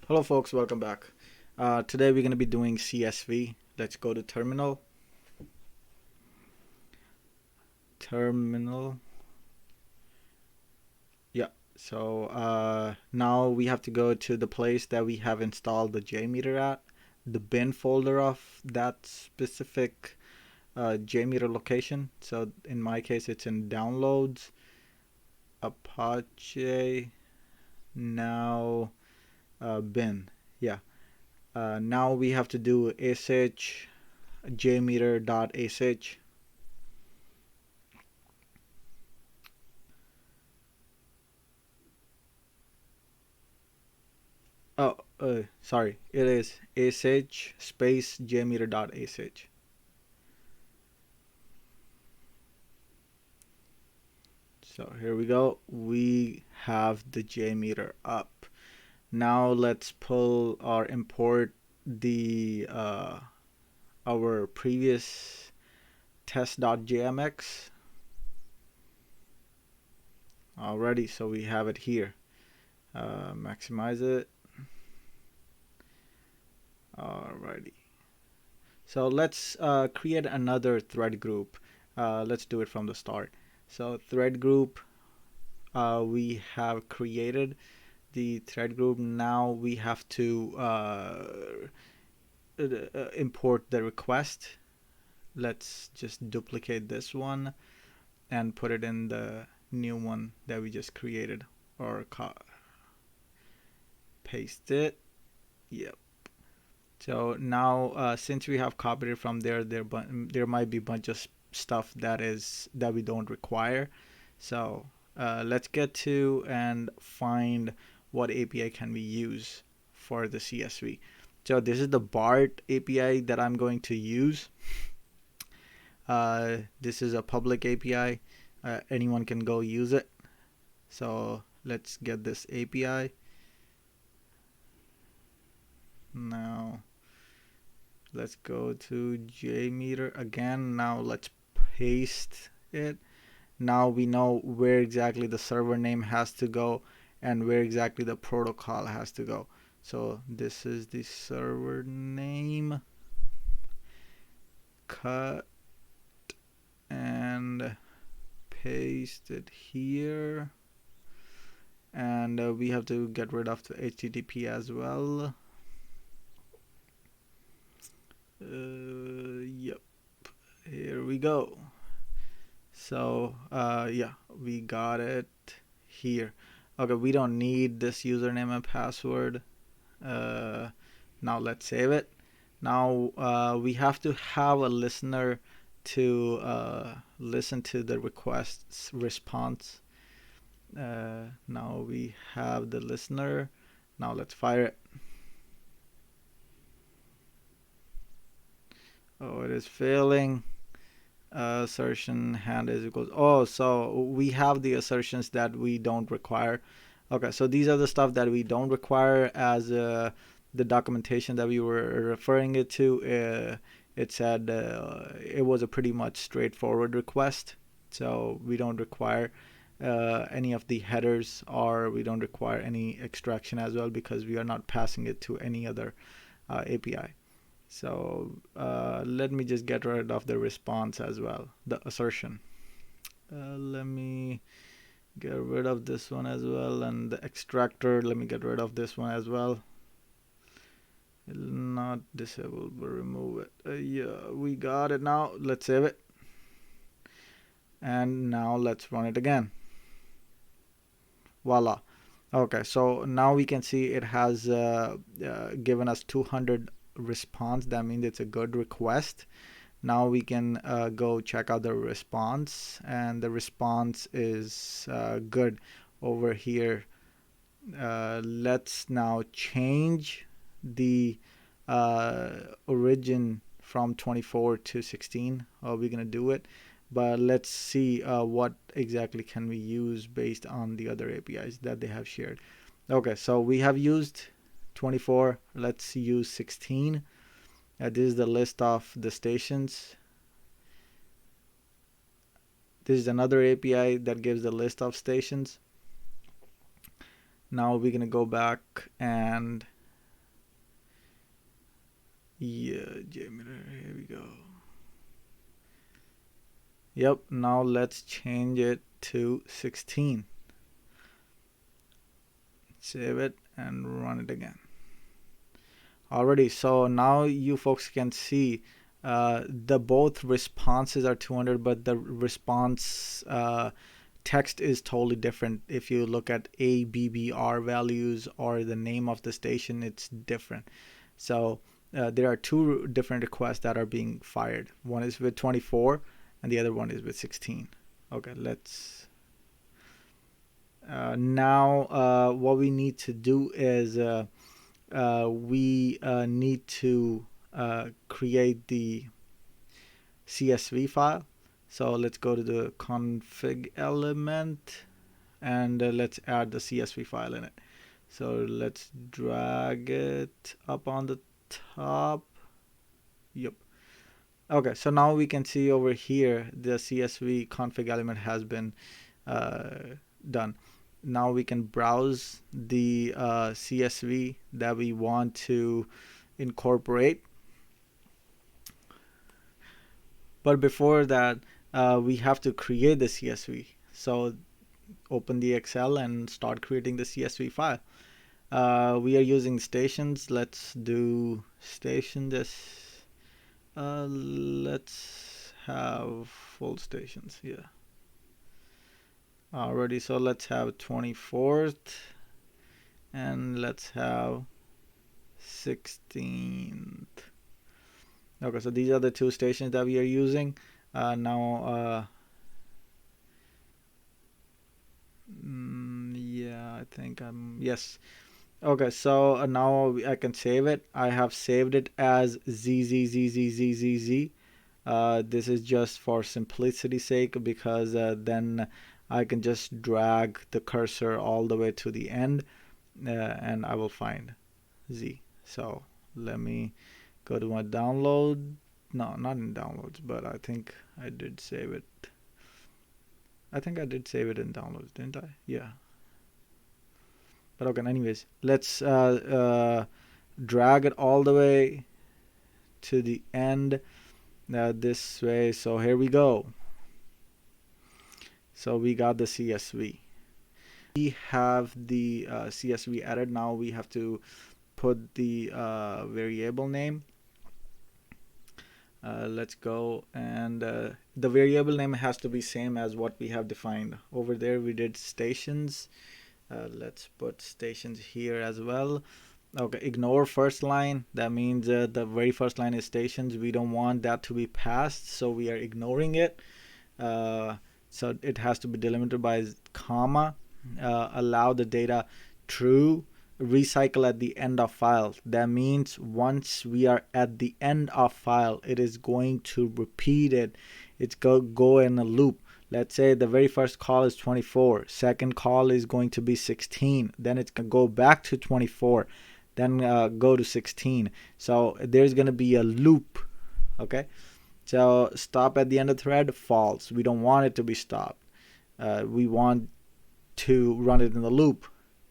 Hello folks, welcome back. Today we're going to be doing CSV. Let's go to terminal. Yeah, so now we have to go to the place that we have installed the JMeter at, the bin folder of that specific JMeter location. So in my case it's in downloads, Apache, now bin. Yeah. Now we have to do sh jmeter.sh. Sorry, it is sh space jmeter.sh. So here we go. We have the JMeter up. Now let's pull or import the our previous test.jmx. Alrighty, so we have it here. Maximize it. Alrighty. So let's create another thread group. Let's do it from the start. So thread group, we have created the thread group. Now we have to import the request. Let's just duplicate this one and put it in the new one that we just created, or paste it. Yep. So now since we have copied it from there might be a bunch of stuff that we don't require. So let's get to and find what API can we use for the CSV. So this is the BART API that I'm going to use. This is a public API. Anyone can go use it. So let's get this API. Now let's go to JMeter again. Now let's paste it. Now we know where exactly the server name has to go and where exactly the protocol has to go. So this is the server name. Cut and paste it here. And we have to get rid of the HTTP as well. Yep, here we go. So yeah, we got it here. Okay, we don't need this username and password. Now let's save it. Now we have to have a listener to listen to the request's response. Now we have the listener. Now let's fire it. Oh, it is failing. Assertion hand is equals. Oh, so we have the assertions that we don't require. Okay, so these are the stuff that we don't require as the documentation that we were referring it to. It said it was a pretty much straightforward request, so we don't require any of the headers, or we don't require any extraction as well, because we are not passing it to any other API. So let me just get rid of the response as well, the assertion. Let me get rid of this one as well, and the extractor, let me get rid of this one as well. It'll not disable, but remove it. Yeah, we got it. Now let's save it, and now let's run it again. Voila. Okay, so now we can see it has given us 200 response. That means it's a good request. Now we can go check out the response, and the response is good over here. Let's now change the origin from 24 to 16. We're gonna do it, but let's see what exactly can we use based on the other APIs that they have shared. Okay, so we have used 24. Let's use 16. This is the list of the stations. This is another API that gives the list of stations. Now we're gonna go back and Yeah, JMeter, here we go. Yep, now let's change it to 16. Save it and run it again. Alrighty, so now you folks can see the both responses are 200, but the response text is totally different. If you look at ABBR values or the name of the station, it's different. So there are two different requests that are being fired. One is with 24 and the other one is with 16. Okay, let's now what we need to do is we need to create the CSV file. So let's go to the config element and let's add the CSV file in it. So let's drag it up on the top. Yep. Okay, so now we can see over here the CSV config element has been done. Now we can browse the CSV that we want to incorporate. But before that, we have to create the CSV. So open the Excel and start creating the CSV file. We are using stations. Let's do station this. Let's have full stations. Yeah. Already, so let's have 24th and let's have 16th. Okay, so these are the two stations that we are using. Yeah, I think yes. Okay, so now I can save it. I have saved it as ZZZZZZZ. This is just for simplicity's sake because then I can just drag the cursor all the way to the end and I will find Z. So let me go to my download. No, not in downloads, but I think I did save it. I think I did save it in downloads, didn't I? Yeah. But okay, anyways, let's drag it all the way to the end this way. So here we go. So we got the CSV. We have the CSV added. Now we have to put the variable name. Let's go, and the variable name has to be same as what we have defined over there. We did stations. Let's put stations here as well. Okay, ignore first line. That means the very first line is stations. We don't want that to be passed, so we are ignoring it. So it has to be delimited by comma. Allow the data true. Recycle at the end of file. That means once we are at the end of file, it is going to repeat it. It's go in a loop. Let's say the very first call is 24, second call is going to be 16, then it's going to go back to 24, then go to 16. So there's going to be a loop. Okay, so stop at the end of thread, false. We don't want it to be stopped. We want to run it in the loop.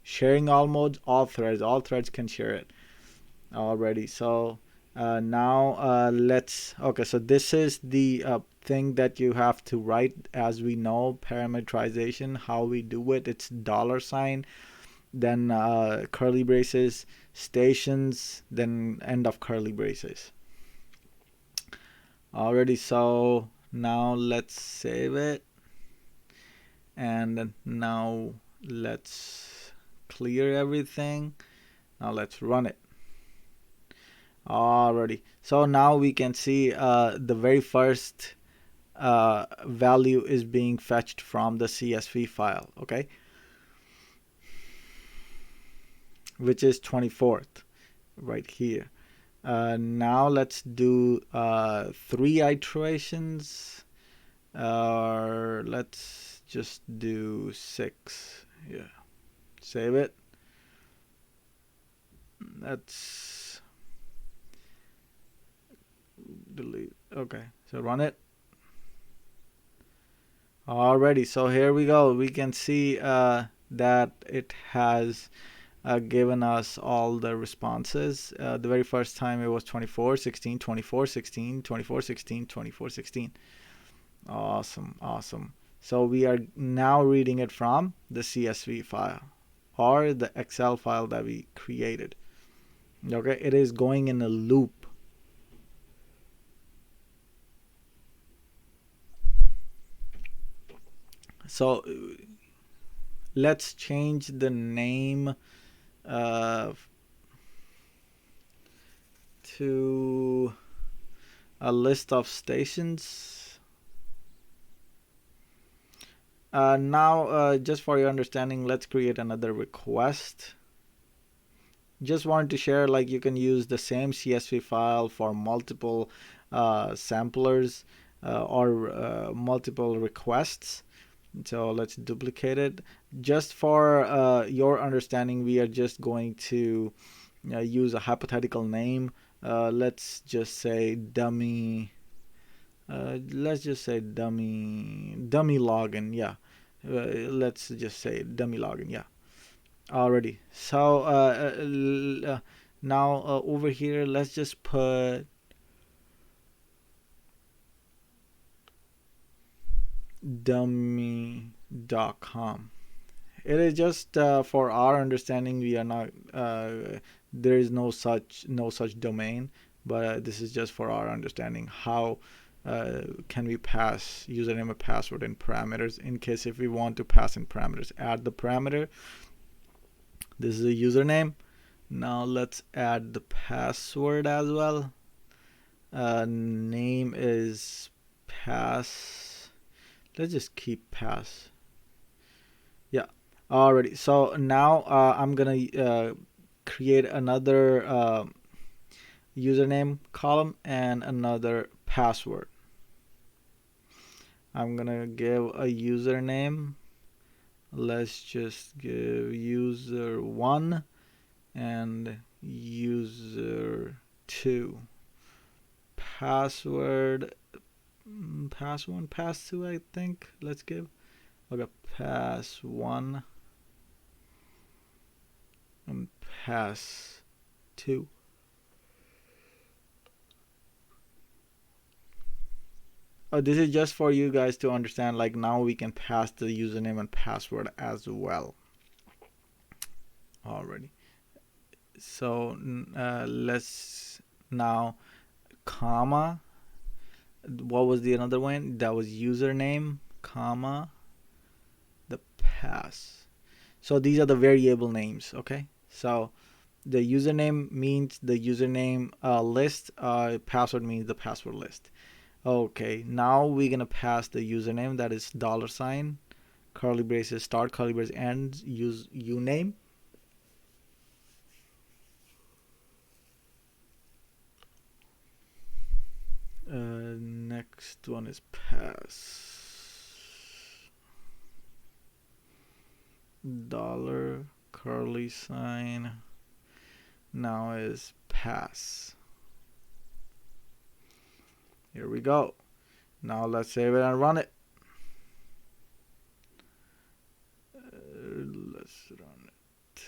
Sharing all modes, all threads can share it already. So now let's, okay, so this is the thing that you have to write. As we know, parametrization, how we do it, it's $, then curly braces, stations, then end of curly braces already. So now let's save it, and now let's clear everything. Now let's run it. Alrighty, so now we can see the very first value is being fetched from the CSV file, okay, which is 24th right here. Now let's do 3 iterations, or let's just do 6. Yeah, save it. Let's delete. Okay, so run it. Alrighty, so here we go. We can see that it has given us all the responses. The very first time it was 24, 16, 24, 16, 24, 16, 24, 16. Awesome, awesome. So we are now reading it from the CSV file or the Excel file that we created. Okay, it is going in a loop. So let's change the name to a list of stations. Now, just for your understanding, let's create another request. Just wanted to share, like, you can use the same CSV file for multiple samplers or multiple requests. So let's duplicate it. Just for your understanding, we are just going to use a hypothetical name. Let's just say dummy. Let's just say dummy login. Yeah. Let's just say dummy login. Yeah. Already. So now over here, let's just put dummy.com. It is just for our understanding. We are not. There is no such domain, but this is just for our understanding. How can we pass username and password in parameters in case if we want to pass in parameters? Add the parameter. This is a username. Now let's add the password as well. Name is pass. Let's just keep pass. Yeah. Alrighty. So now I'm gonna create another username column and another password. I'm gonna give a username. Let's just give user1 and user2. Password pass1, pass2, I think. Let's give pass1 and pass2. This is just for you guys to understand, like, now we can pass the username and password as well. Already. So let's now comma. What was the another one? That was username, comma, the pass. So these are the variable names. Okay. So the username means the username list. Password means the password list. Okay, now we're gonna pass the username, that is $, curly braces start, curly braces end, use uname. Next one is pass, $, curly sign, now is pass. Here we go. Now let's save it and run it. Let's run it.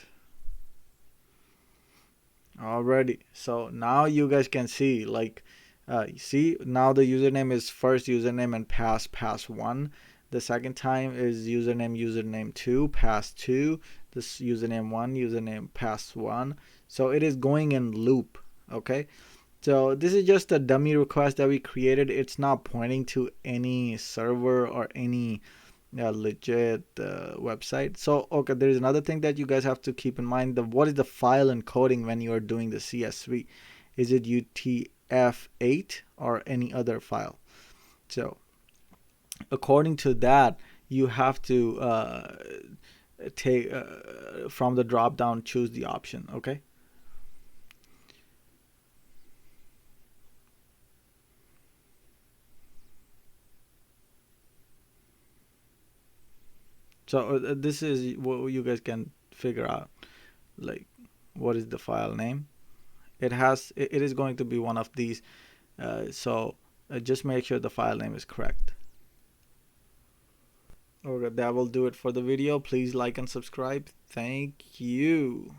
Alrighty. So now you guys can see, like, you see now the username is first username and pass1. The second time is username 2, pass2. This username 1, username pass1. So it is going in loop. Okay. So this is just a dummy request that we created. It's not pointing to any server or any legit website. So okay, there is another thing that you guys have to keep in mind. What is the file encoding when you are doing the CSV? Is it UTF-8 or any other file? So according to that, you have to take from the drop down, choose the option. Okay. So this is what you guys can figure out, like, what is the file name. It is going to be one of these, so just make sure the file name is correct. Okay, that will do it for the video. Please like and subscribe. Thank you.